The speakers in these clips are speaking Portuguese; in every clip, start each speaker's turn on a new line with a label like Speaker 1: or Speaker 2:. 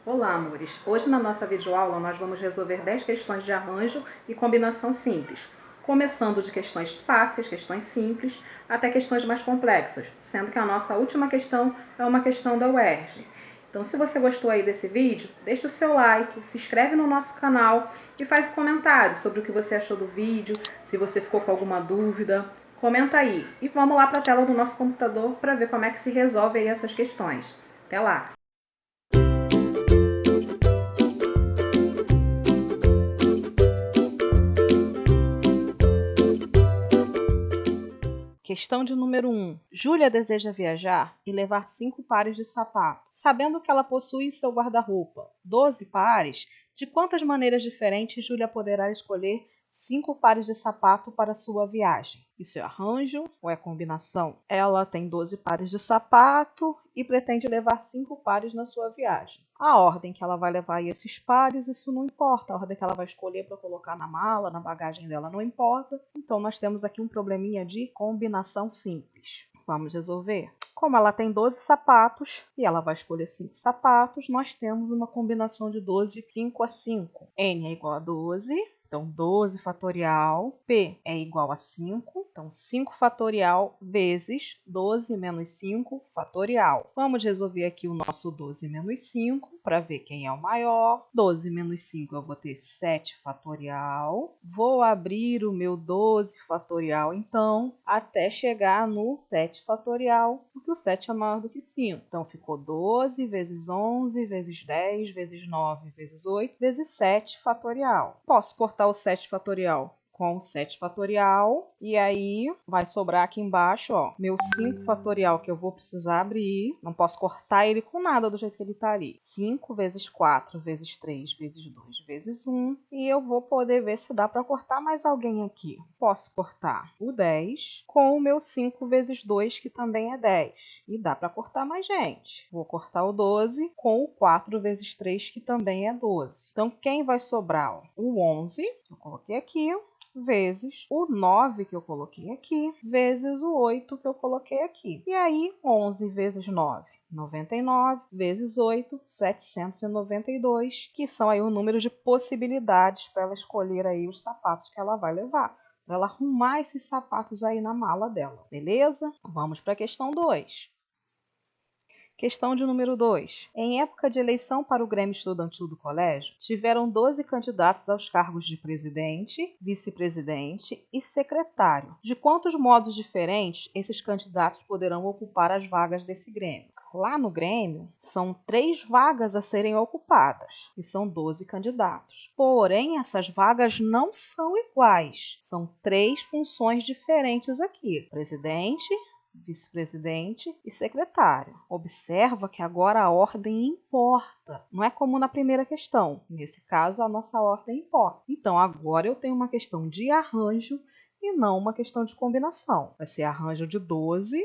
Speaker 1: Olá, amores! Hoje na nossa videoaula nós vamos resolver 10 questões de arranjo e combinação simples, começando de questões fáceis, questões simples, até questões mais complexas, sendo que a nossa última questão é uma questão da UERJ. Então, se você gostou aí desse vídeo, deixa o seu like, se inscreve no nosso canal e faz um comentário sobre o que você achou do vídeo, se você ficou com alguma dúvida, comenta aí. E vamos lá para a tela do nosso computador para ver como é que se resolve aí essas questões. Até lá! Questão de número 1. Júlia deseja viajar e levar 5 pares de sapatos. Sabendo que ela possui em seu guarda-roupa 12 pares, de quantas maneiras diferentes Júlia poderá escolher 5 pares de sapato para sua viagem? Isso é arranjo ou é combinação? Ela tem 12 pares de sapato e pretende levar 5 pares na sua viagem. A ordem que ela vai levar esses pares, isso não importa. A ordem que ela vai escolher para colocar na mala, na bagagem dela, não importa. Então, nós temos aqui um probleminha de combinação simples. Vamos resolver? Como ela tem 12 sapatos e ela vai escolher 5 sapatos, nós temos uma combinação de 12, 5 a 5. N é igual a 12. Então, 12 fatorial, P é igual a 5. Então, 5 fatorial vezes 12 menos 5 fatorial. Vamos resolver aqui o nosso 12 menos 5 para ver quem é o maior. 12 menos 5 eu vou ter 7 fatorial. Vou abrir o meu 12 fatorial, então, até chegar no 7 fatorial, porque o 7 é maior do que 5. Então, ficou 12 vezes 11 vezes 10 vezes 9 vezes 8 vezes 7 fatorial. Posso cortar o 7 fatorial com o 7 fatorial, e aí vai sobrar aqui embaixo, ó, meu 5 fatorial que eu vou precisar abrir. Não posso cortar ele com nada do jeito que ele tá ali. 5 vezes 4 vezes 3 vezes 2 vezes 1, e eu vou poder ver se dá para cortar mais alguém aqui. Posso cortar o 10 com o meu 5 vezes 2, que também é 10, e dá para cortar mais gente. Vou cortar o 12 com o 4 vezes 3, que também é 12. Então, quem vai sobrar? Ó, o 11, eu coloquei aqui, vezes o 9 que eu coloquei aqui, vezes o 8 que eu coloquei aqui. E aí, 11 vezes 9. 99 vezes 8, 792, que são aí o número de possibilidades para ela escolher aí os sapatos que ela vai levar, para ela arrumar esses sapatos aí na mala dela, beleza? Vamos para a questão 2. Questão de número 2. Em época de eleição para o Grêmio Estudantil do colégio, tiveram 12 candidatos aos cargos de presidente, vice-presidente e secretário. De quantos modos diferentes esses candidatos poderão ocupar as vagas desse Grêmio? Lá no Grêmio, são 3 vagas a serem ocupadas, e são 12 candidatos. Porém, essas vagas não são iguais. São 3 funções diferentes aqui: presidente, vice-presidente e secretário. Observa que agora a ordem importa. Não é como na primeira questão. Nesse caso, a nossa ordem importa. Então, agora eu tenho uma questão de arranjo e não uma questão de combinação. Vai ser arranjo de 12,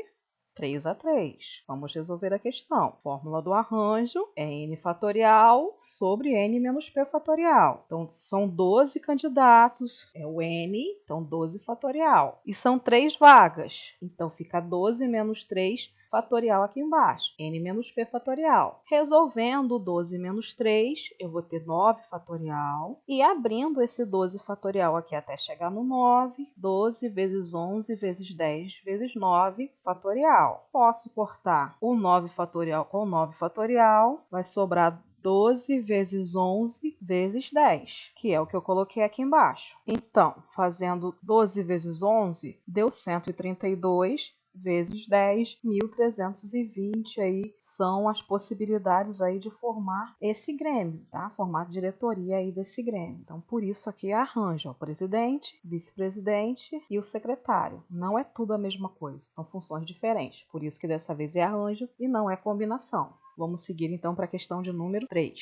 Speaker 1: 3 a 3. Vamos resolver a questão. Fórmula do arranjo é n fatorial sobre n menos p fatorial. Então, são 12 candidatos, é o n, então 12 fatorial. E são 3 vagas, então fica 12 menos 3 fatorial aqui embaixo, n menos p fatorial. Resolvendo 12 menos 3, eu vou ter 9 fatorial. E abrindo esse 12 fatorial aqui até chegar no 9, 12 vezes 11 vezes 10 vezes 9 fatorial. Posso cortar o 9 fatorial com o 9 fatorial, vai sobrar 12 vezes 11 vezes 10, que é o que eu coloquei aqui embaixo. Então, fazendo 12 vezes 11, deu 132 vezes 10, 1.320 aí são as possibilidades aí de formar esse Grêmio, tá? Formar diretoria aí desse Grêmio. Então, por isso aqui é arranjo, ó, presidente, vice-presidente e o secretário. Não é tudo a mesma coisa, são funções diferentes. Por isso que dessa vez é arranjo e não é combinação. Vamos seguir então para a questão de número 3.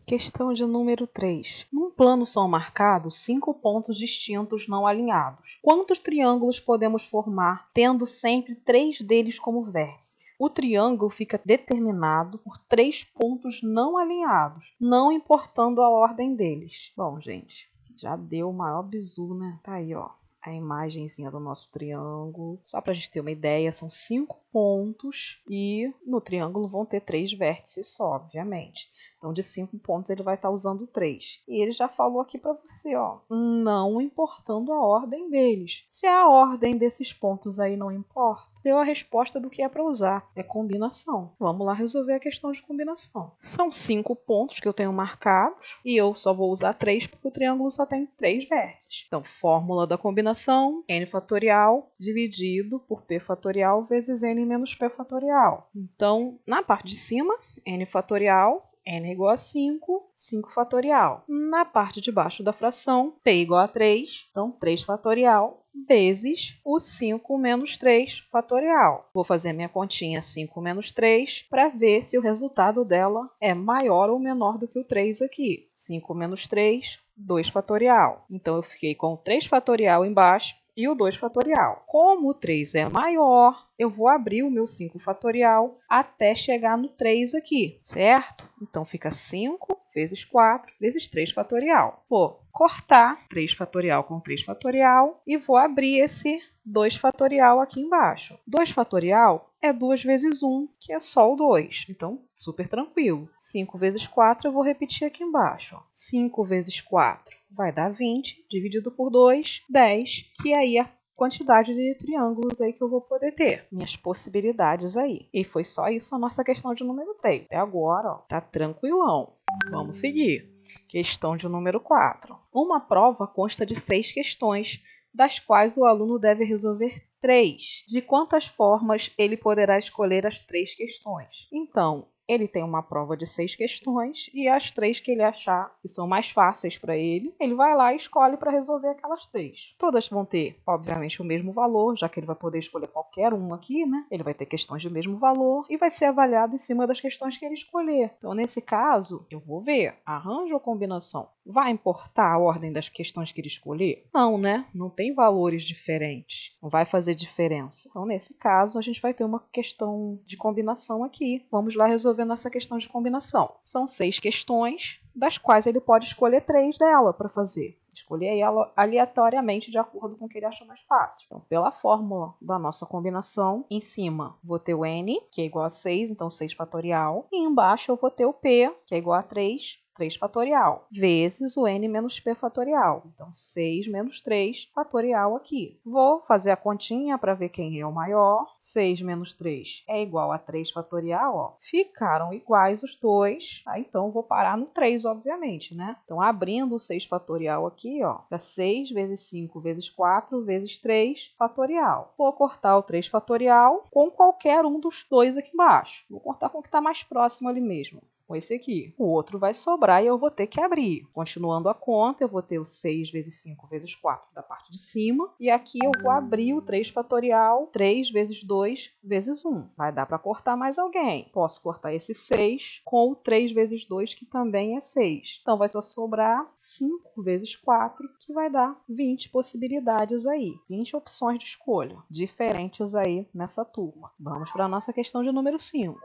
Speaker 1: Questão de número 3. Num plano são marcados 5 pontos distintos não alinhados. Quantos triângulos podemos formar, tendo sempre 3 deles como vértices? O triângulo fica determinado por 3 pontos não alinhados, não importando a ordem deles. Bom, gente, já deu o maior bizu, né? Tá aí, ó. a imagenzinha do nosso triângulo. Só para a gente ter uma ideia, são 5 pontos e no triângulo vão ter 3 vértices só, obviamente. Então, de 5 pontos, ele vai estar usando 3. E ele já falou aqui para você, ó, não importando a ordem deles. Se a ordem desses pontos aí não importa, deu a resposta do que é para usar. É combinação. Vamos lá resolver a questão de combinação. São 5 pontos que eu tenho marcados e eu só vou usar 3 porque o triângulo só tem 3 vértices. Então, fórmula da combinação, n fatorial dividido por p fatorial vezes n menos p fatorial. Então, na parte de cima, n fatorial, n igual a 5, 5 fatorial. Na parte de baixo da fração, p igual a 3, então 3 fatorial vezes o 5 menos 3 fatorial. Vou fazer minha continha 5 menos 3 para ver se o resultado dela é maior ou menor do que o 3 aqui. 5 menos 3, 2 fatorial. Então, eu fiquei com o 3 fatorial embaixo e o 2 fatorial. Como o 3 é maior, eu vou abrir o meu 5 fatorial até chegar no 3 aqui, certo? Então, fica 5 vezes 4 vezes 3 fatorial. Vou cortar 3 fatorial com 3 fatorial e vou abrir esse 2 fatorial aqui embaixo. 2 fatorial é 2 vezes 1, que é só o 2. Então, super tranquilo. 5 vezes 4 eu vou repetir aqui embaixo. 5 vezes 4 vai dar 20, dividido por 2, 10, que aí é a quantidade de triângulos aí que eu vou poder ter. Minhas possibilidades aí. E foi só isso a nossa questão de número 3. Até agora, ó, tá tranquilão. Vamos seguir. Questão de número 4. Uma prova consta de 6 questões, das quais o aluno deve resolver 3. De quantas formas ele poderá escolher as 3 questões? Então, ele tem uma prova de 6 questões e as 3 que ele achar que são mais fáceis para ele, ele vai lá e escolhe para resolver aquelas 3. Todas vão ter, obviamente, o mesmo valor, já que ele vai poder escolher qualquer um aqui, né? Ele vai ter questões de mesmo valor e vai ser avaliado em cima das questões que ele escolher. Então, nesse caso, eu vou ver arranjo ou combinação. Vai importar a ordem das questões que ele escolher? Não, né? Não tem valores diferentes. Não vai fazer diferença. Então, nesse caso, a gente vai ter uma questão de combinação aqui. Vamos lá resolver nossa questão de combinação. São 6 questões, das quais ele pode escolher 3 dela para fazer. Escolher ela aleatoriamente de acordo com o que ele acha mais fácil. Então, pela fórmula da nossa combinação, em cima vou ter o n, que é igual a 6, então 6 fatorial. E embaixo eu vou ter o p, que é igual a 3 fatorial, vezes o n menos p fatorial. Então, 6 menos 3 fatorial aqui. Vou fazer a continha para ver quem é o maior. 6 menos 3 é igual a 3 fatorial, ó. Ficaram iguais os dois. Então, vou parar no 3, obviamente, né? Então, abrindo o 6 fatorial aqui, ó, dá 6 vezes 5 vezes 4 vezes 3 fatorial. Vou cortar o 3 fatorial com qualquer um dos dois aqui embaixo. Vou cortar com o que está mais próximo ali mesmo. Com esse aqui. O outro vai sobrar e eu vou ter que abrir. Continuando a conta, eu vou ter o 6 vezes 5 vezes 4 da parte de cima. E aqui eu vou abrir o 3 fatorial, 3 vezes 2 vezes 1. Vai dar para cortar mais alguém. Posso cortar esse 6 com o 3 vezes 2, que também é 6. Então, vai só sobrar 5 vezes 4, que vai dar 20 possibilidades aí. 20 opções de escolha diferentes aí nessa turma. Vamos para a nossa questão de número 5.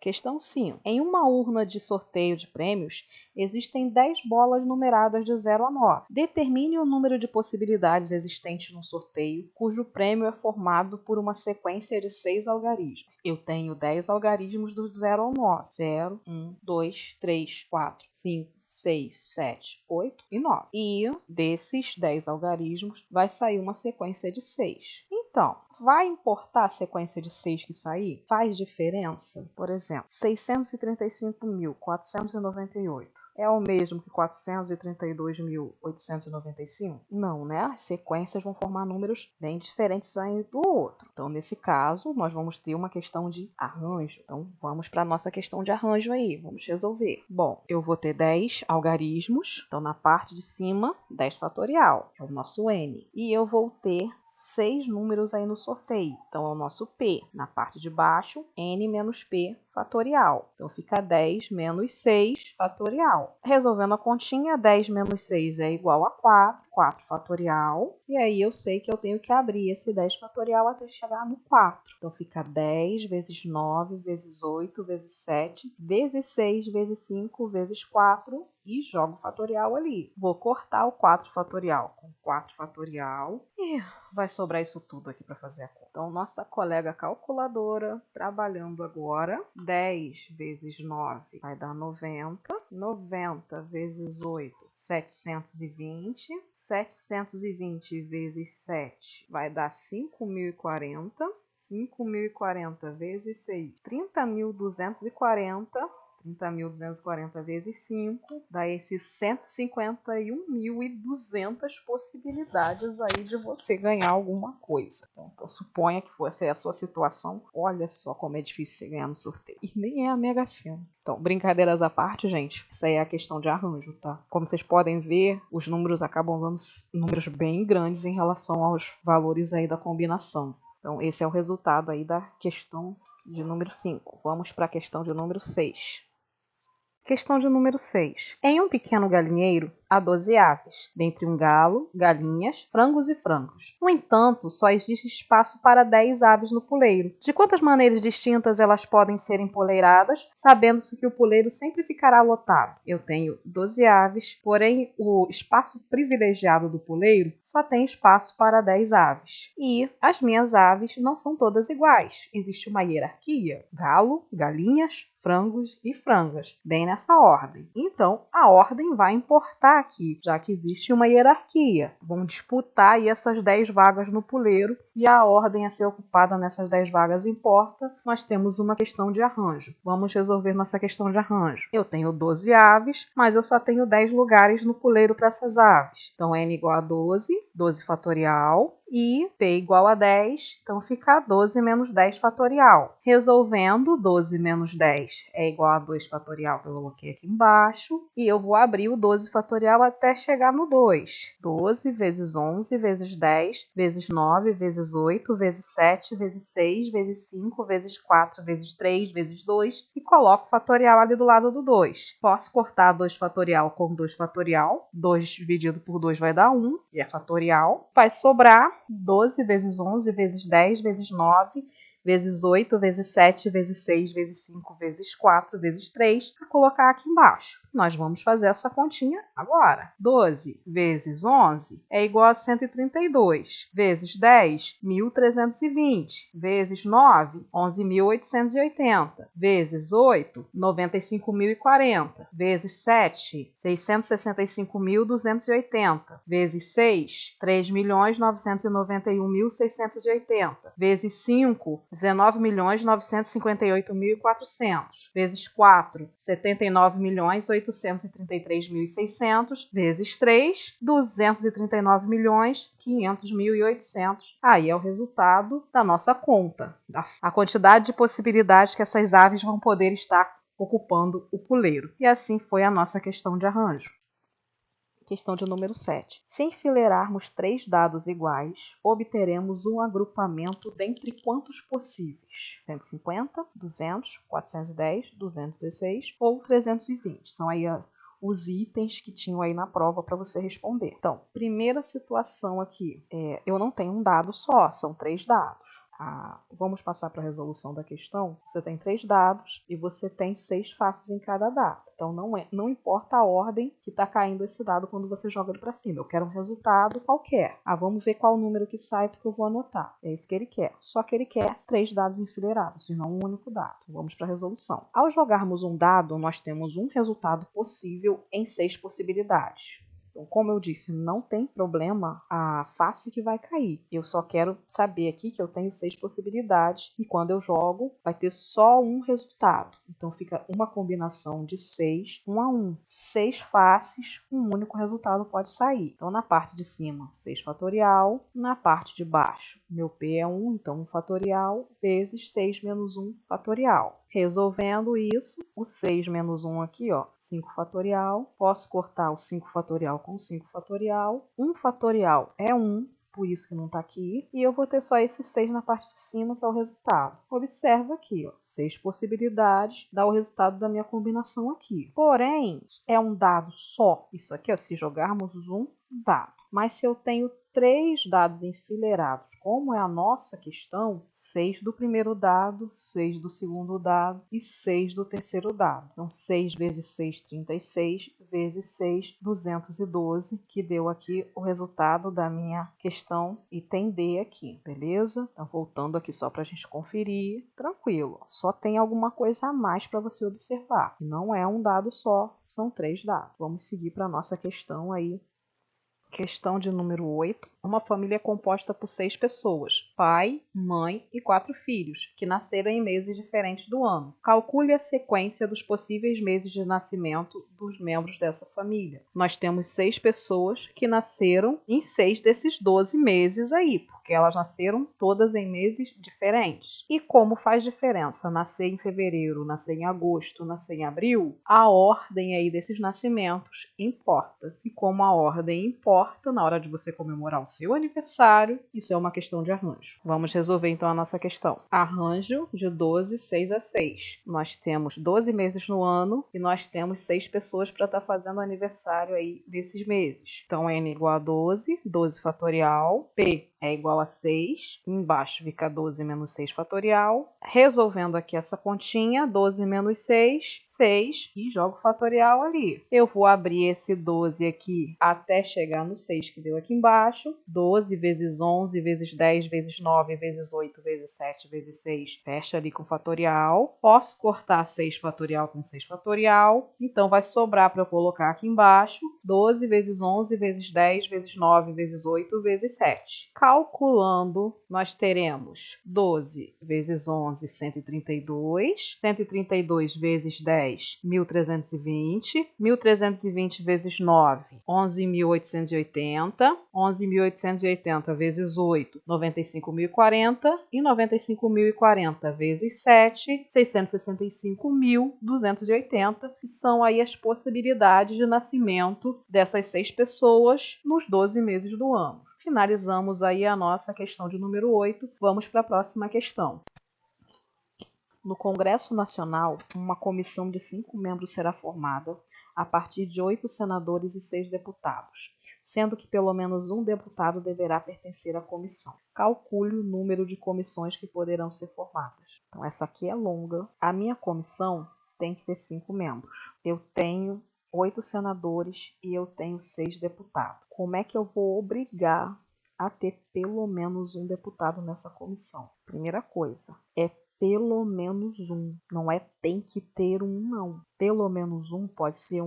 Speaker 1: Questão 5. Em uma urna de sorteio de prêmios, existem 10 bolas numeradas de 0 a 9. Determine o número de possibilidades existentes no sorteio, cujo prêmio é formado por uma sequência de 6 algarismos. Eu tenho 10 algarismos do 0 ao 9. 0, 1, 2, 3, 4, 5, 6, 7, 8 e 9. E desses 10 algarismos vai sair uma sequência de 6. Então, vai importar a sequência de 6 que sair? Faz diferença? Por exemplo, 635.498 é o mesmo que 432.895? Não, né? As sequências vão formar números bem diferentes um do outro. Então, nesse caso, nós vamos ter uma questão de arranjo. Então, vamos para a nossa questão de arranjo aí. Vamos resolver. Bom, eu vou ter 10 algarismos. Então, na parte de cima, 10 fatorial, que é o nosso n. E eu vou ter 6 números aí no sorteio. Então, é o nosso P. Na parte de baixo, n menos P fatorial. Então, fica 10 menos 6 fatorial. Resolvendo a continha, 10 menos 6 é igual a 4. 4 fatorial e aí eu sei que eu tenho que abrir esse 10 fatorial até chegar no 4. Então fica 10 vezes 9 vezes 8 vezes 7 vezes 6 vezes 5 vezes 4 e jogo o fatorial ali. Vou cortar o 4 fatorial com 4 fatorial e vai sobrar isso tudo aqui para fazer a conta. Então, nossa colega calculadora trabalhando agora. 10 vezes 9 vai dar 90. 90 vezes 8, 720. 720 vezes 7 vai dar 5.040. 5.040 vezes 6, 30.240. 30.240 vezes 5 dá esses 151.200 possibilidades aí de você ganhar alguma coisa. Então suponha que fosse a sua situação. Olha só como é difícil você ganhar no sorteio. E nem é a Mega Sena. Então, brincadeiras à parte, gente, isso aí é a questão de arranjo, tá? Como vocês podem ver, os números acabam dando números bem grandes em relação aos valores aí da combinação. Então, esse é o resultado aí da questão de número 5. Vamos para a questão de número 6. Questão de número 6. Em um pequeno galinheiro, há 12 aves, dentre um galo, galinhas, frangos e frangos. No entanto, só existe espaço para 10 aves no puleiro. De quantas maneiras distintas elas podem ser empoleiradas, sabendo-se que o puleiro sempre ficará lotado? Eu tenho 12 aves, porém o espaço privilegiado do puleiro só tem espaço para 10 aves. E as minhas aves não são todas iguais. Existe uma hierarquia: galo, galinhas, frangos e frangas, bem nessa ordem. Então, a ordem vai importar aqui, já que existe uma hierarquia. Vão disputar aí essas 10 vagas no puleiro e a ordem a ser ocupada nessas 10 vagas importa. Nós temos uma questão de arranjo. Vamos resolver nossa questão de arranjo. Eu tenho 12 aves, mas eu só tenho 10 lugares no puleiro para essas aves. Então, n igual a 12, 12 fatorial, e p igual a 10, então fica 12 menos 10 fatorial. Resolvendo, 12 menos 10 é igual a 2 fatorial, que eu coloquei aqui embaixo, e eu vou abrir o 12 fatorial até chegar no 2. 12 vezes 11 vezes 10 vezes 9 vezes 8 vezes 7 vezes 6 vezes 5 vezes 4 vezes 3 vezes 2 e coloco o fatorial ali do lado do 2. Posso cortar 2 fatorial com 2 fatorial. 2 dividido por 2 vai dar 1, e é fatorial. Vai sobrar 12 vezes 11 vezes 10 vezes 9 vezes 8 vezes 7 vezes 6 vezes 5 vezes 4 vezes 3 para colocar aqui embaixo. Nós vamos fazer essa continha agora. 12 vezes 11 é igual a 132 vezes 10, 1.320 vezes 9, 11.880 vezes 8, 95.040 vezes 7, 665.280 vezes 6, 3.991.680 vezes 5, 19.958.400 vezes 4, 79.833.600 vezes 3, 239.500.800. Aí é o resultado da nossa conta. A quantidade de possibilidades que essas aves vão poder estar ocupando o puleiro. E assim foi a nossa questão de arranjo. Questão de número 7. Se enfileirarmos 3 dados iguais, obteremos um agrupamento dentre quantos possíveis? 150, 200, 410, 216 ou 320. São aí os itens que tinham aí na prova para você responder. Então, primeira situação aqui, eu não tenho um dado só, são 3 dados. Vamos passar para a resolução da questão. Você tem 3 dados e você tem 6 faces em cada dado. Então, não importa a ordem que está caindo esse dado quando você joga ele para cima. Eu quero um resultado qualquer. Vamos ver qual o número que sai, porque eu vou anotar. É isso que ele quer. Só que ele quer 3 dados enfileirados, e não um único dado. Vamos para a resolução. Ao jogarmos um dado, nós temos um resultado possível em 6 possibilidades. Então, como eu disse, não tem problema a face que vai cair. Eu só quero saber aqui que eu tenho 6 possibilidades e quando eu jogo vai ter só um resultado. Então fica uma combinação de 6, 1 a 1. 6 faces, um único resultado pode sair. Então na parte de cima, 6 fatorial. Na parte de baixo, meu P é 1, então 1 fatorial vezes 6 menos 1 fatorial. Resolvendo isso, o 6 menos 1 aqui, 5 fatorial. Posso cortar o 5 fatorial com 5 fatorial. 1 fatorial é 1, por isso que não está aqui. E eu vou ter só esse 6 na parte de cima, que é o resultado. Observa aqui, 6 possibilidades, dá o resultado da minha combinação aqui. Porém, é um dado só. Isso aqui, se jogarmos um dado. Mas se eu tenho 3 dados enfileirados, como é a nossa questão, 6 do primeiro dado, 6 do segundo dado e 6 do terceiro dado. Então, 6 vezes 6, 36, vezes 6, 212, que deu aqui o resultado da minha questão item D aqui, beleza? Então, voltando aqui só para a gente conferir, tranquilo, só tem alguma coisa a mais para você observar. Não é um dado só, são 3 dados. Vamos seguir para a nossa questão aí. Questão de número 8. Uma família é composta por 6 pessoas, pai, mãe e 4 filhos, que nasceram em meses diferentes do ano. Calcule a sequência dos possíveis meses de nascimento dos membros dessa família. Nós temos 6 pessoas que nasceram em 6 desses 12 meses aí, porque elas nasceram todas em meses diferentes. E como faz diferença nascer em fevereiro, nascer em agosto, nascer em abril, a ordem aí desses nascimentos importa. E como a ordem importa, na hora de você comemorar o seu aniversário, isso é uma questão de arranjo. Vamos resolver então a nossa questão. Arranjo de 12, 6 a 6. Nós temos 12 meses no ano e nós temos 6 pessoas para estar fazendo aniversário aí desses meses. Então, N igual a 12, 12 fatorial, P é igual a 6, embaixo fica 12 menos 6 fatorial. Resolvendo aqui essa continha, 12 menos 6, 6, e jogo fatorial ali. Eu vou abrir esse 12 aqui até chegar no 6 que deu aqui embaixo. 12 vezes 11 vezes 10 vezes 9 vezes 8 vezes 7 vezes 6, fecha ali com fatorial. Posso cortar 6 fatorial com 6 fatorial, então vai sobrar para eu colocar aqui embaixo 12 vezes 11 vezes 10 vezes 9 vezes 8 vezes 7. Calculando, nós teremos 12 vezes 11, 132, 132 vezes 10, 1320, 1320 vezes 9, 11.880, 11.880 vezes 8, 95.040 e 95.040 vezes 7, 665.280, que são aí as possibilidades de nascimento dessas 6 pessoas nos 12 meses do ano. Finalizamos aí a nossa questão de número 8. Vamos para a próxima questão. No Congresso Nacional, uma comissão de 5 membros será formada a partir de 8 senadores e 6 deputados, sendo que pelo menos um deputado deverá pertencer à comissão. Calcule o número de comissões que poderão ser formadas. Então, essa aqui é longa. A minha comissão tem que ter 5 membros. Eu tenho 8 senadores e eu tenho 6 deputados. Como é que eu vou obrigar a ter pelo menos um deputado nessa comissão? Primeira coisa, é pelo menos um. Não é tem que ter um, não. Pelo menos um, pode ser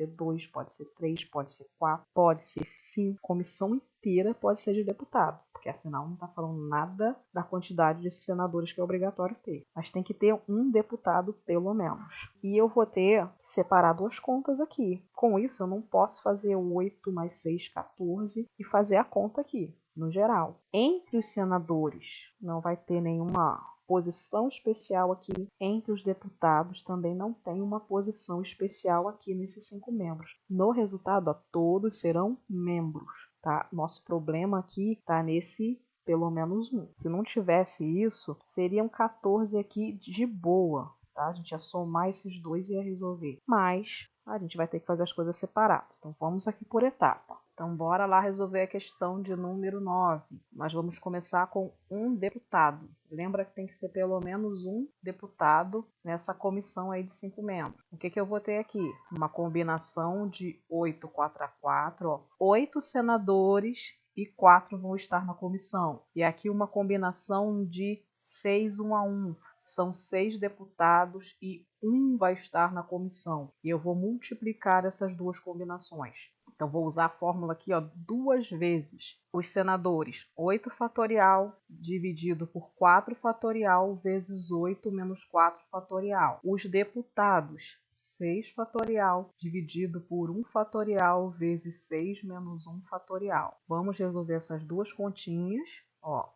Speaker 1: 2, pode ser 3, pode ser 4, pode ser 5. Comissão inteira pode ser de deputado, porque afinal não está falando nada da quantidade de senadores que é obrigatório ter. Mas tem que ter um deputado pelo menos. E eu vou ter que separar 2 contas aqui. Com isso, eu não posso fazer 8 mais 6, 14 e fazer a conta aqui, no geral. Entre os senadores, não vai ter nenhuma posição especial aqui. Entre os deputados também não tem uma posição especial aqui nesses 5 membros. No resultado, ó, todos serão membros, tá? Nosso problema aqui está nesse pelo menos um. Se não tivesse isso, seriam 14 aqui de boa, tá? A gente ia somar esses dois e ia resolver. Mas a gente vai ter que fazer as coisas separadas. Então vamos aqui por etapa. Então, bora lá resolver a questão de número 9. Nós vamos começar com um deputado. Lembra que tem que ser pelo menos um deputado nessa comissão aí de 5 membros. O que eu vou ter aqui? Uma combinação de 8, 4 a 4. Ó. 8 senadores e 4 vão estar na comissão. E aqui uma combinação de 6, 1 a 1. São 6 deputados e um vai estar na comissão. E eu vou multiplicar essas duas combinações. Então, vou usar a fórmula aqui, ó, 2 vezes. Os senadores, 8 fatorial dividido por 4 fatorial vezes 8 menos 4 fatorial. Os deputados, 6 fatorial dividido por 1 fatorial vezes 6 menos 1 fatorial. Vamos resolver essas duas continhas. Ó,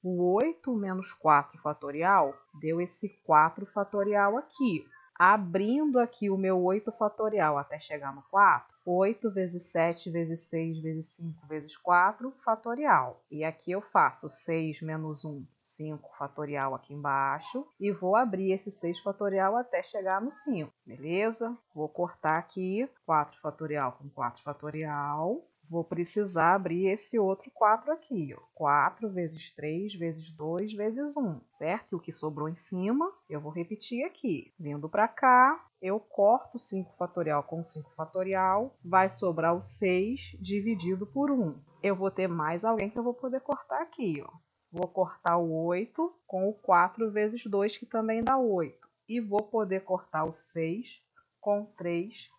Speaker 1: o 8 menos 4 fatorial deu esse 4 fatorial aqui. Abrindo aqui o meu 8 fatorial até chegar no 4, 8 vezes 7 vezes 6 vezes 5 vezes 4 fatorial. E aqui eu faço 6 menos 1, 5 fatorial aqui embaixo. E vou abrir esse 6 fatorial até chegar no 5, beleza? Vou cortar aqui 4 fatorial com 4 fatorial. vou precisar abrir esse outro 4 aqui, ó. 4 vezes 3 vezes 2 vezes 1, certo? E o que sobrou em cima, eu vou repetir aqui. Vindo para cá, eu corto 5 fatorial com 5 fatorial, vai sobrar o 6 dividido por 1. Eu vou ter mais alguém que eu vou poder cortar aqui, ó. Vou cortar o 8 com o 4 vezes 2, que também dá 8. E vou poder cortar o 6 com 3,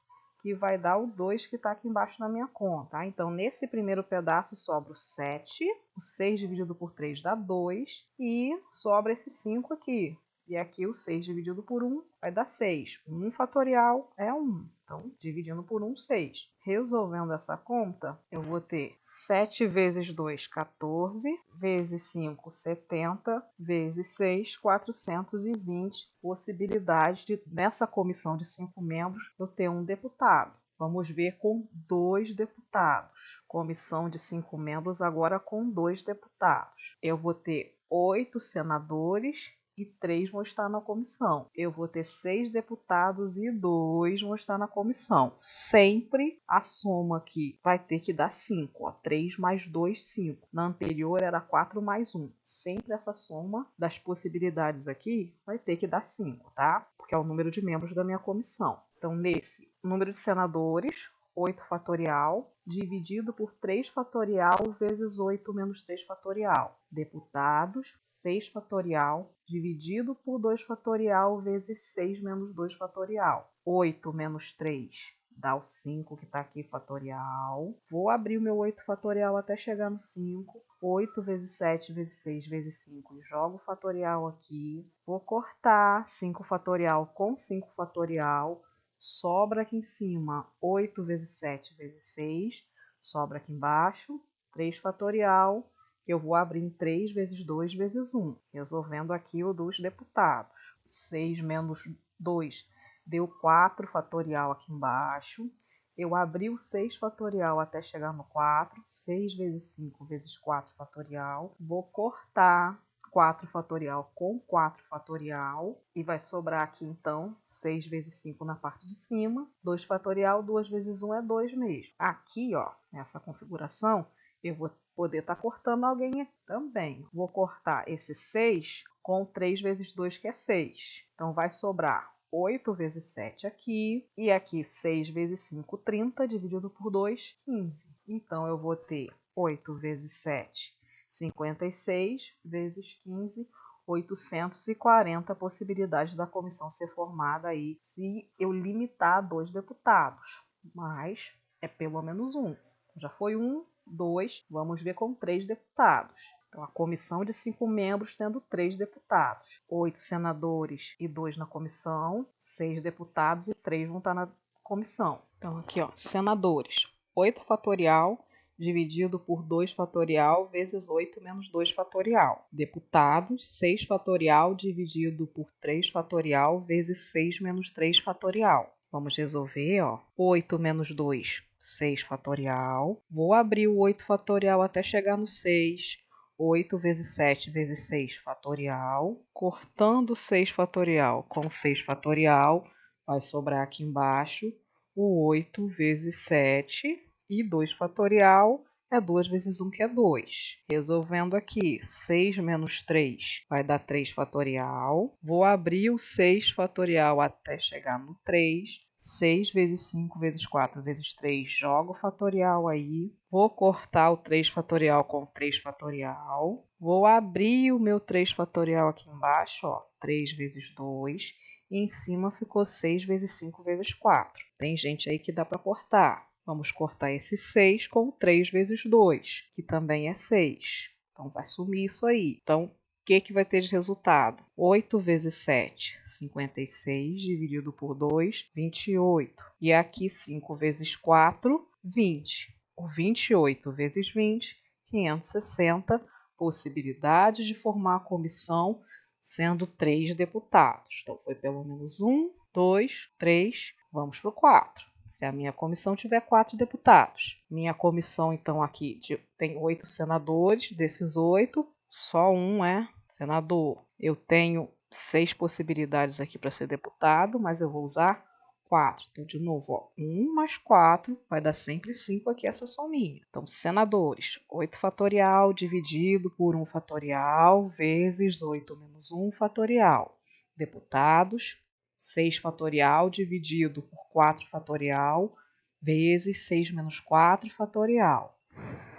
Speaker 1: que vai dar o 2 que está aqui embaixo na minha conta. Tá? Então, nesse primeiro pedaço sobra o 7, o 6 dividido por 3 dá 2, e sobra esse 5 aqui. E aqui o 6 dividido por 1 vai dar 6. 1 fatorial é 1. Então, dividindo por 1, 6. Resolvendo essa conta, eu vou ter 7 vezes 2, 14, vezes 5, 70, vezes 6, 420 possibilidades de, nessa comissão de 5 membros, eu ter um deputado. Vamos ver com 2 deputados. Comissão de 5 membros agora com 2 deputados. Eu vou ter 8 senadores e 3 vão estar na comissão. Eu vou ter 6 deputados e 2 vão estar na comissão. Sempre a soma aqui vai ter que dar 5. Ó. 3 mais 2, 5. Na anterior era 4 mais 1. Sempre essa soma das possibilidades aqui vai ter que dar 5, tá? Porque é o número de membros da minha comissão. Então, nesse número de senadores, 8 fatorial, dividido por 3 fatorial vezes 8 menos 3 fatorial. Deputados, 6 fatorial, dividido por 2 fatorial vezes 6 menos 2 fatorial. 8 menos 3 dá o 5 que está aqui fatorial. Vou abrir o meu 8 fatorial até chegar no 5. 8 vezes 7 vezes 6 vezes 5. Jogo o fatorial aqui. Vou cortar 5 fatorial com 5 fatorial. Sobra aqui em cima 8 vezes 7 vezes 6. Sobra aqui embaixo 3 fatorial, que eu vou abrir em 3 vezes 2 vezes 1. Resolvendo aqui o dos deputados. 6 menos 2 deu 4 fatorial aqui embaixo. Eu abri o 6 fatorial até chegar no 4. 6 vezes 5 vezes 4 fatorial. Vou cortar 4 fatorial com 4 fatorial. E vai sobrar aqui, então, 6 vezes 5 na parte de cima. 2 fatorial, 2 vezes 1 é 2 mesmo. Aqui, ó, nessa configuração, eu vou poder estar cortando alguém aqui também. Vou cortar esse 6 com 3 vezes 2, que é 6. Então, vai sobrar 8 vezes 7 aqui. E aqui, 6 vezes 5, 30, dividido por 2, 15. Então, eu vou ter 8 vezes 7, 56 vezes 15, 840 possibilidades da comissão ser formada aí, se eu limitar a 2 deputados. Mas é pelo menos um. Já foi 1, 2, vamos ver com 3 deputados. Então, a comissão de 5 membros tendo 3 deputados. 8 senadores e 2 na comissão, 6 deputados e 3 vão estar na comissão. Então, aqui, ó, senadores, 8 fatorial dividido por 2 fatorial vezes 8 menos 2 fatorial. Deputados, 6 fatorial dividido por 3 fatorial vezes 6 menos 3 fatorial. Vamos resolver, ó. 8 menos 2, 6 fatorial. Vou abrir o 8 fatorial até chegar no 6. 8 vezes 7 vezes 6 fatorial. Cortando 6 fatorial com 6 fatorial, vai sobrar aqui embaixo o 8 vezes 7. E 2 fatorial é 2 vezes 1, que é 2. Resolvendo aqui, 6 menos 3 vai dar 3 fatorial. Vou abrir o 6 fatorial até chegar no 3. 6 vezes 5 vezes 4 vezes 3, jogo o fatorial aí. Vou cortar o 3 fatorial com 3 fatorial. Vou abrir o meu 3 fatorial aqui embaixo, ó, 3 vezes 2. E em cima ficou 6 vezes 5 vezes 4. Tem gente aí que dá para cortar. Vamos cortar esse 6 com 3 vezes 2, que também é 6. Então, vai sumir isso aí. Então, o que vai ter de resultado? 8 vezes 7, 56, dividido por 2, 28. E aqui, 5 vezes 4, 20. O 28 vezes 20, 560 possibilidades de formar a comissão, sendo 3 deputados. Então, foi pelo menos 1, 2, 3. Vamos para o 4. Se a minha comissão tiver 4 deputados. Minha comissão, então, aqui tem 8 senadores. Desses 8, só um é senador. Eu tenho 6 possibilidades aqui para ser deputado, mas eu vou usar 4. Então, de novo, ó, 1 mais 4 vai dar sempre 5 aqui, essa sominha. Então, senadores, 8 fatorial dividido por 1 fatorial vezes 8 menos 1 fatorial. Deputados, 6 fatorial dividido por 4 fatorial vezes 6 menos 4 fatorial.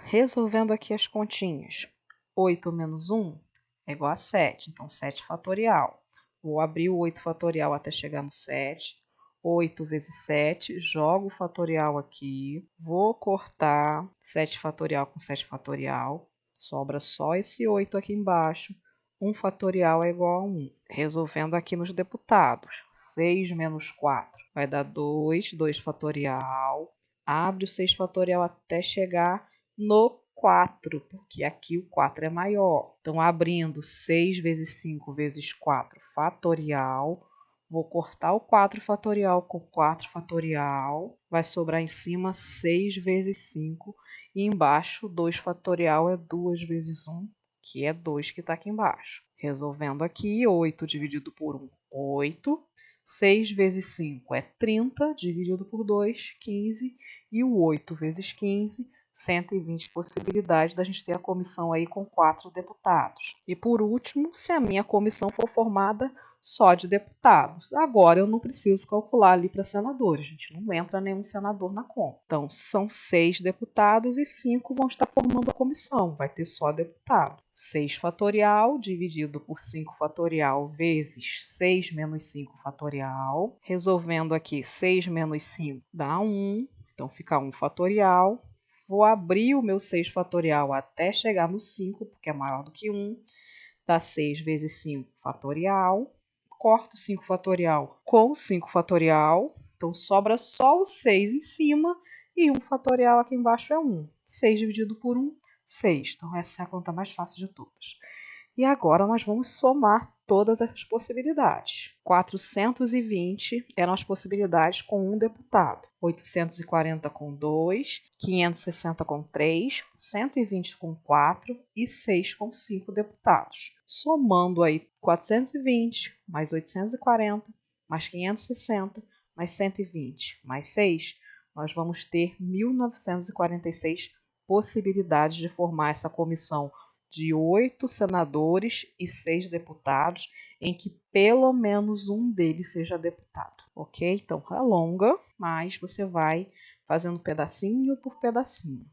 Speaker 1: Resolvendo aqui as continhas, 8 menos 1 é igual a 7, então 7 fatorial. Vou abrir o 8 fatorial até chegar no 7. 8 vezes 7, jogo o fatorial aqui. Vou cortar 7 fatorial com 7 fatorial. Sobra só esse 8 aqui embaixo. 1 fatorial é igual a 1. Resolvendo aqui nos deputados. 6 menos 4 vai dar 2. 2 fatorial. Abre o 6 fatorial até chegar no 4, porque aqui o 4 é maior. Então, abrindo 6 vezes 5 vezes 4 fatorial, vou cortar o 4 fatorial com 4 fatorial, vai sobrar em cima 6 vezes 5, e embaixo 2 fatorial é 2 vezes 1, que é 2 que está aqui embaixo. Resolvendo aqui, 8 dividido por 1, 8. 6 vezes 5 é 30, dividido por 2, 15, e o 8 vezes 15, 120 possibilidades da gente ter a comissão aí com 4 deputados. E por último, se a minha comissão for formada só de deputados. Agora eu não preciso calcular ali para senadores, gente, não entra nenhum senador na conta. Então, são 6 deputados e 5 vão estar formando a comissão, vai ter só deputado. 6 fatorial dividido por 5 fatorial vezes 6 menos 5 fatorial. Resolvendo aqui, 6 menos 5 dá 1, então fica 1 fatorial. Vou abrir o meu 6 fatorial até chegar no 5, porque é maior do que 1. Dá 6 vezes 5 fatorial. Corto 5 fatorial com 5 fatorial. Então, sobra só o 6 em cima e 1 fatorial aqui embaixo é 1. 6 dividido por 1, 6. Então, essa é a conta mais fácil de todas. E agora nós vamos somar todas essas possibilidades. 420 eram as possibilidades com um deputado, 840 com 2, 560 com 3, 120 com 4 e 6 com 5 deputados. Somando aí 420 mais 840 mais 560 mais 120 mais 6, nós vamos ter 1946 possibilidades de formar essa comissão de 8 senadores e 6 deputados, em que pelo menos um deles seja deputado, ok? Então, é longa, mas você vai fazendo pedacinho por pedacinho.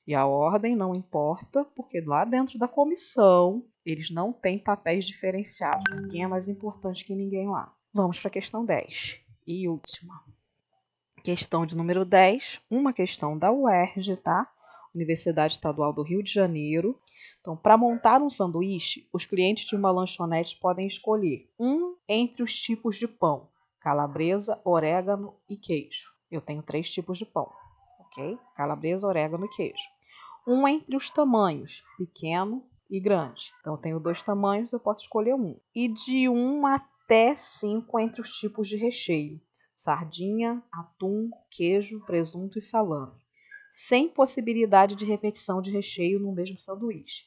Speaker 1: E a ordem não importa, porque lá dentro da comissão, eles não têm papéis diferenciados. Ninguém é mais importante que ninguém lá. Vamos para a questão 10 e última. Questão de número 10, uma questão da UERJ, tá? Universidade Estadual do Rio de Janeiro. Então, para montar um sanduíche, os clientes de uma lanchonete podem escolher um entre os tipos de pão: calabresa, orégano e queijo. Eu tenho 3 tipos de pão, ok? Calabresa, orégano e queijo. Um entre os tamanhos, pequeno e grande. Então, eu tenho 2 tamanhos, eu posso escolher um. E de 1 até 5 entre os tipos de recheio: sardinha, atum, queijo, presunto e salame. Sem possibilidade de repetição de recheio no mesmo sanduíche.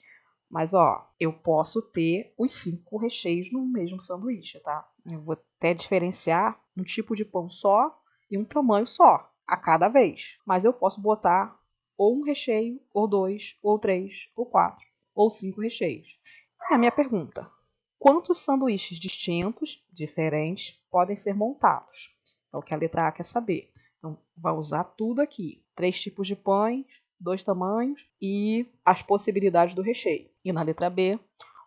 Speaker 1: Mas, ó, eu posso ter os 5 recheios no mesmo sanduíche, tá? Eu vou até diferenciar um tipo de pão só e um tamanho só, a cada vez. Mas eu posso botar ou um recheio, ou 2, ou 3, ou 4, ou 5 recheios. É a minha pergunta: quantos sanduíches distintos, diferentes, podem ser montados? É o que a letra A quer saber. Então, vai usar tudo aqui. 3 tipos de pães, 2 tamanhos e as possibilidades do recheio. E na letra B,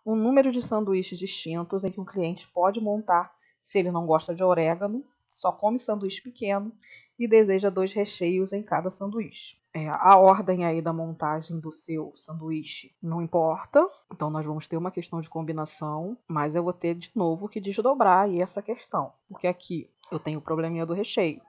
Speaker 1: um número de sanduíches distintos em que um cliente pode montar se ele não gosta de orégano, só come sanduíche pequeno e deseja 2 recheios em cada sanduíche. A ordem aí da montagem do seu sanduíche não importa, então nós vamos ter uma questão de combinação, mas eu vou ter de novo que desdobrar aí essa questão, porque aqui eu tenho o probleminha do recheio.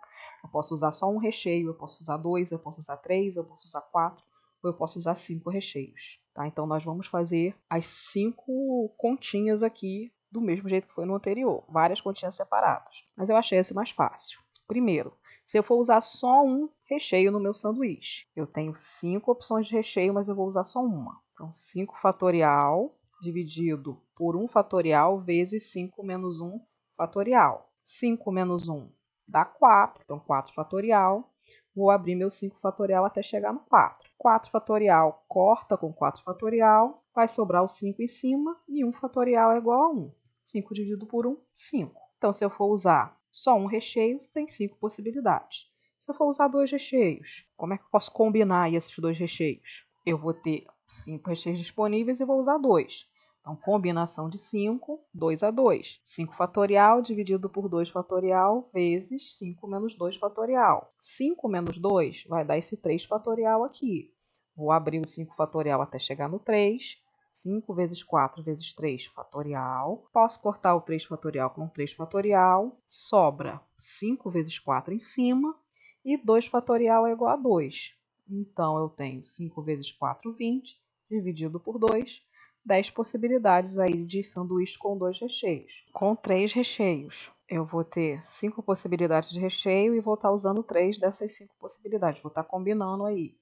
Speaker 1: Eu posso usar só um recheio, eu posso usar 2, eu posso usar 3, eu posso usar 4, ou eu posso usar 5 recheios. Tá? Então, nós vamos fazer as 5 continhas aqui do mesmo jeito que foi no anterior. Várias continhas separadas. Mas eu achei esse mais fácil. Primeiro, se eu for usar só um recheio no meu sanduíche, eu tenho 5 opções de recheio, mas eu vou usar só uma. Então, 5 fatorial dividido por 1 fatorial vezes 5 menos 1 fatorial. 5 menos 1 dá 4. Então, 4 fatorial. Vou abrir meu 5 fatorial até chegar no 4. 4 fatorial corta com 4 fatorial. Vai sobrar o 5 em cima e 1 fatorial é igual a 1. 5 dividido por 1, 5. Então, se eu for usar só um recheio, tem 5 possibilidades. Se eu for usar 2 recheios, como é que eu posso combinar esses 2 recheios? Eu vou ter 5 recheios disponíveis e vou usar 2. Então, combinação de 5, 2 a 2. 5 fatorial dividido por 2 fatorial vezes 5 menos 2 fatorial. 5 menos 2 vai dar esse 3 fatorial aqui. Vou abrir o 5 fatorial até chegar no 3. 5 vezes 4 vezes 3 fatorial. Posso cortar o 3 fatorial com 3 fatorial. Sobra 5 vezes 4 em cima. E 2 fatorial é igual a 2. Então, eu tenho 5 vezes 4, 20, dividido por 2. 10 possibilidades aí de sanduíche com 2 recheios. Com 3 recheios, eu vou ter 5 possibilidades de recheio e vou estar usando 3 dessas 5 possibilidades. Vou estar combinando aí.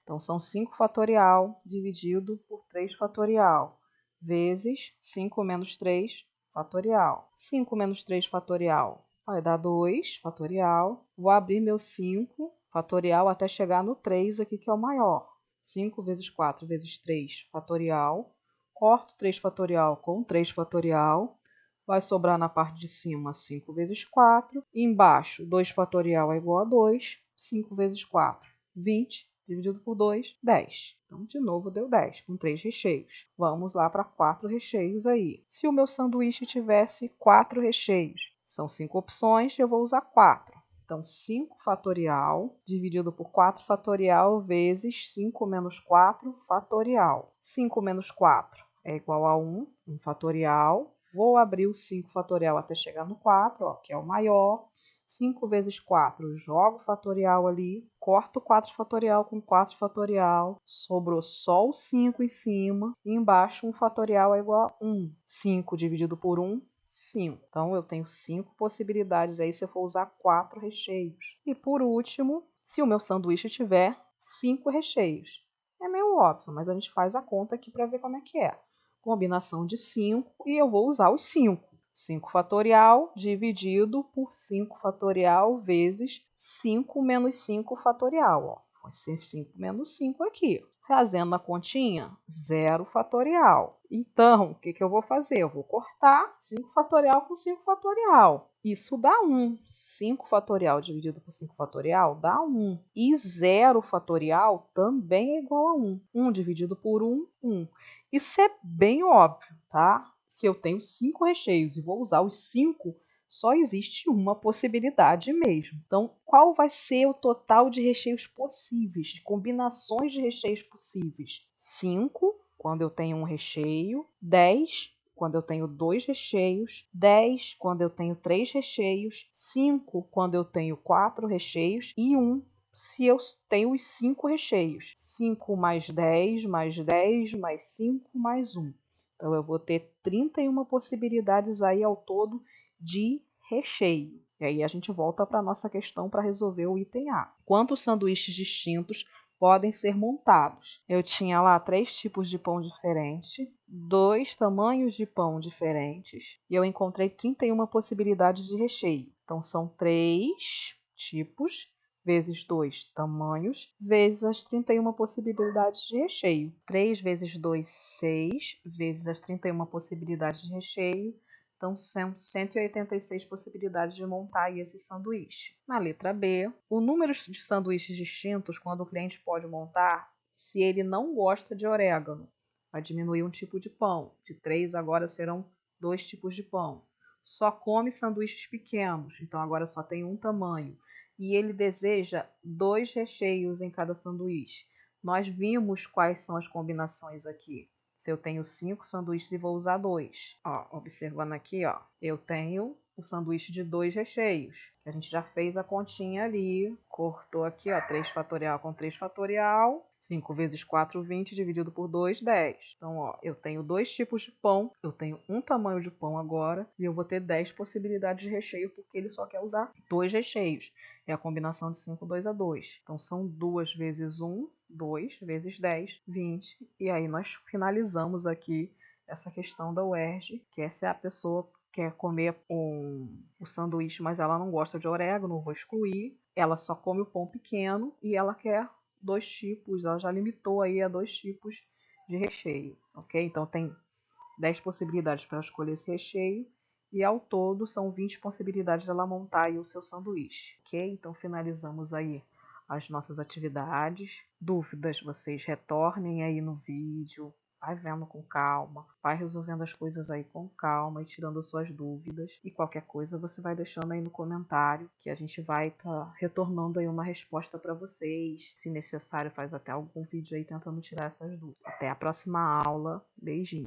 Speaker 1: Então, são 5 fatorial dividido por 3 fatorial, vezes 5 menos 3 fatorial. 5 menos 3 fatorial vai dar 2 fatorial. Vou abrir meu 5 fatorial até chegar no 3 aqui, que é o maior. 5 vezes 4 vezes 3 fatorial. Corto 3 fatorial com 3 fatorial. Vai sobrar na parte de cima 5 vezes 4. Embaixo, 2 fatorial é igual a 2. 5 vezes 4, 20. Dividido por 2, 10. Então, de novo, deu 10, com 3 recheios. Vamos lá para 4 recheios aí. Se o meu sanduíche tivesse 4 recheios, são 5 opções, eu vou usar 4. Então, 5 fatorial dividido por 4 fatorial vezes 5 menos 4 fatorial. 5 menos 4 é igual a 1, 1 fatorial. Vou abrir o 5 fatorial até chegar no 4, ó, que é o maior. 5 vezes 4, jogo fatorial ali. Corto 4 fatorial com 4 fatorial. Sobrou só o 5 em cima. E embaixo, 1 fatorial é igual a 1. 5 dividido por 1, 5. Então, eu tenho 5 possibilidades aí se eu for usar 4 recheios. E por último, se o meu sanduíche tiver 5 recheios. É meio óbvio, mas a gente faz a conta aqui para ver como é que é. Combinação de 5 e eu vou usar os 5. 5 fatorial dividido por 5 fatorial vezes 5 menos 5 fatorial. Ó. Vai ser 5 menos 5 aqui. Fazendo a continha, 0 fatorial. Então, o que eu vou fazer? Eu vou cortar 5 fatorial com 5 fatorial. Isso dá 1. 5 fatorial dividido por 5 fatorial dá 1. E 0 fatorial também é igual a 1. 1 dividido por 1, 1. Isso é bem óbvio, tá? Se eu tenho 5 recheios e vou usar os 5, só existe uma possibilidade mesmo. Então, qual vai ser o total de recheios possíveis, de combinações de recheios possíveis? 5, quando eu tenho um recheio, 10, quando eu tenho 2 recheios, 10, quando eu tenho 3 recheios, 5, quando eu tenho 4 recheios e 1, se eu tenho os 5 recheios. 5 mais 10, mais 10, mais 5, mais 1. Então, eu vou ter 31 possibilidades aí ao todo de recheio. E aí a gente volta para a nossa questão para resolver o item A. Quantos sanduíches distintos podem ser montados? Eu tinha lá 3 tipos de pão diferentes, 2 tamanhos de pão diferentes, e eu encontrei 31 possibilidades de recheio. Então, são 3 tipos vezes 2 tamanhos, vezes as 31 possibilidades de recheio. 3 vezes 2, 6, vezes as 31 possibilidades de recheio. Então, são 186 possibilidades de montar esse sanduíche. Na letra B, o número de sanduíches distintos quando o cliente pode montar se ele não gosta de orégano. Vai diminuir um tipo de pão. De 3, agora serão 2 tipos de pão. Só come sanduíches pequenos, então agora só tem um tamanho. E ele deseja 2 recheios em cada sanduíche. Nós vimos quais são as combinações aqui. Se eu tenho 5 sanduíches e vou usar 2. Ó, observando aqui, ó, eu tenho o sanduíche de 2 recheios. A gente já fez a continha ali, cortou aqui, ó, 3 fatorial com 3 fatorial. 5 vezes 4, 20, dividido por 2, 10. Então, ó, eu tenho 2 tipos de pão, eu tenho um tamanho de pão agora, e eu vou ter 10 possibilidades de recheio, porque ele só quer usar 2 recheios. É a combinação de 5, 2 a 2. Então, são 2 vezes 1, 2 vezes 10, 20. E aí nós finalizamos aqui essa questão da UERJ, que essa é a pessoa quer comer o sanduíche, mas ela não gosta de orégano, vou excluir. Ela só come o pão pequeno e ela quer 2 tipos, ela já limitou aí a 2 tipos de recheio, ok? Então tem 10 possibilidades para escolher esse recheio e ao todo são 20 possibilidades dela montar aí o seu sanduíche, ok? Então finalizamos aí as nossas atividades. Dúvidas, vocês retornem aí no vídeo, vai vendo com calma, vai resolvendo as coisas aí com calma e tirando as suas dúvidas. E qualquer coisa você vai deixando aí no comentário que a gente vai estar retornando aí uma resposta para vocês. Se necessário, faz até algum vídeo aí tentando tirar essas dúvidas. Até a próxima aula. Beijinho.